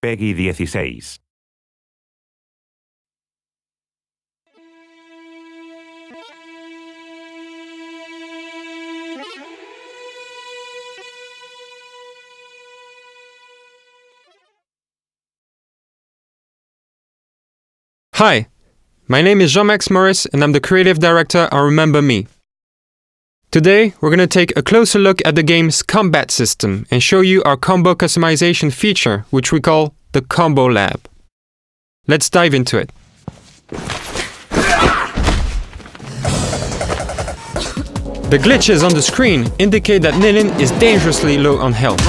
Peggy 16. Hi, my name is Jean-Max Morris and I'm the creative director on Remember Me. Today, we're going to take a closer look at the game's combat system and show you our combo customization feature, which we call the Combo Lab. Let's dive into it. The glitches on the screen indicate that Nilin is dangerously low on health.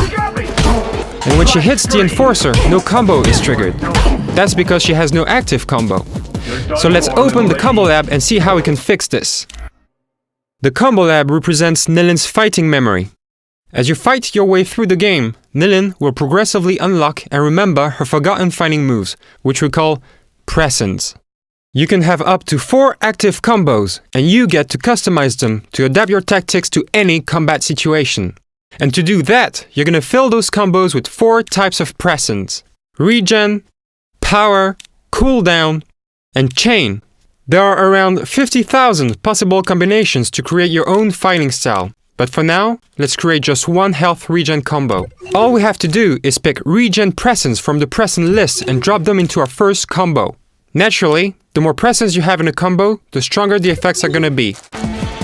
And when she hits the Enforcer, no combo is triggered. That's because she has no active combo. So let's open the Combo Lab and see how we can fix this. The Combo Lab represents Nilin's fighting memory. As you fight your way through the game, Nilin will progressively unlock and remember her forgotten fighting moves, which we call presence. You can have up to 4 active combos, and you get to customize them to adapt your tactics to any combat situation. And to do that, you're going to fill those combos with 4 types of presence: regen, power, cooldown, and chain. There are around 50,000 possible combinations to create your own fighting style. But for now, let's create just one health regen combo. All we have to do is pick regen presence from the presence list and drop them into our first combo. Naturally, the more presence you have in a combo, the stronger the effects are gonna be.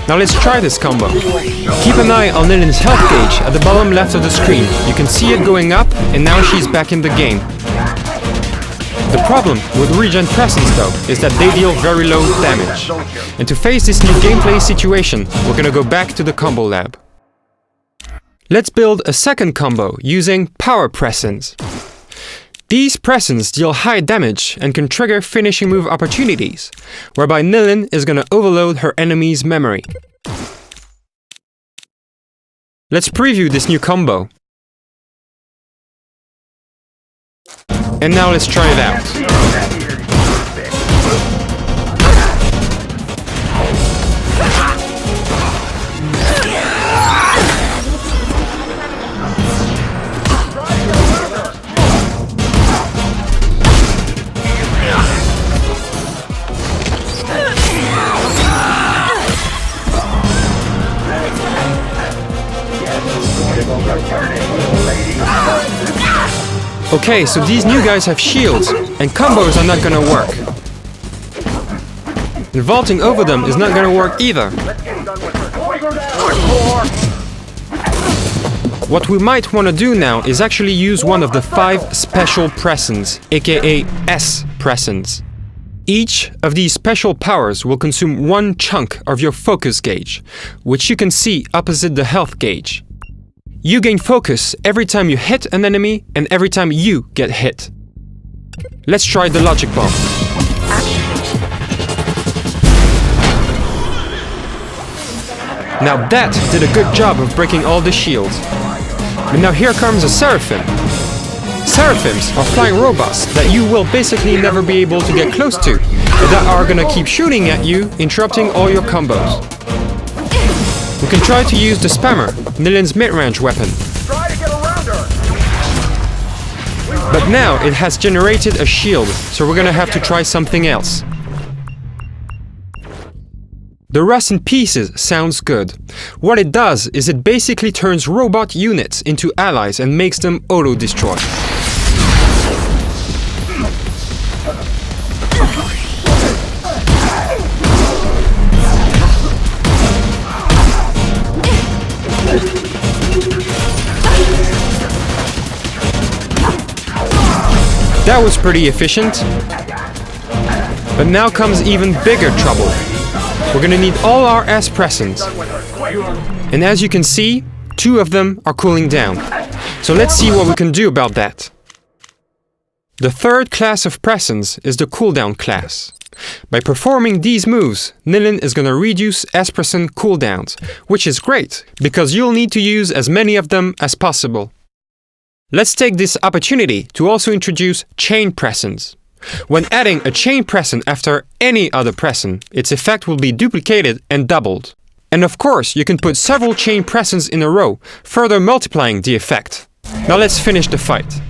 Now let's try this combo. Keep an eye on Nilin's health gauge at the bottom left of the screen. You can see it going up, and now she's back in the game. The problem with regen presence though is that they deal very low damage. And to face this new gameplay situation, we're gonna go back to the Combo Lab. Let's build a second combo using power presence. These presence deal high damage and can trigger finishing move opportunities, whereby Nilin is gonna overload her enemy's memory. Let's preview this new combo. And now let's try it out. Okay, so these new guys have shields, and combos are not gonna work. And vaulting over them is not gonna work either. What we might want to do now is actually use one of the 5 special presence, aka S presence. Each of these special powers will consume 1 chunk of your focus gauge, which you can see opposite the health gauge. You gain focus every time you hit an enemy and every time you get hit. Let's try the logic bomb. Now that did a good job of breaking all the shields. But now here comes a Seraphim. Seraphims are flying robots that you will basically never be able to get close to, but that are gonna keep shooting at you, interrupting all your combos. We can try to use the Spammer, Nilin's mid-range weapon. But now it has generated a shield, so we're gonna have to try something else. The Rust in Pieces sounds good. What it does is it basically turns robot units into allies and makes them auto-destroy. That was pretty efficient. But now comes even bigger trouble. We're gonna need all our S presence. And as you can see, 2 of them are cooling down. So let's see what we can do about that. The third class of presence is the cooldown class. By performing these moves, Nilin is gonna reduce S presence cooldowns, which is great, because you'll need to use as many of them as possible. Let's take this opportunity to also introduce chain presence. When adding a chain presence after any other presence, its effect will be duplicated and doubled. And of course, you can put several chain presence in a row, further multiplying the effect. Now let's finish the fight.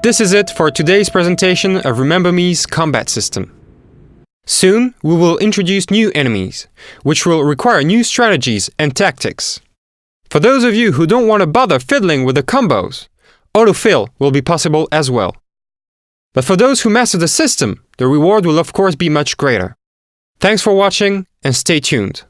This is it for today's presentation of Remember Me's combat system. Soon, we will introduce new enemies, which will require new strategies and tactics. For those of you who don't want to bother fiddling with the combos, autofill will be possible as well. But for those who master the system, the reward will of course be much greater. Thanks for watching and stay tuned.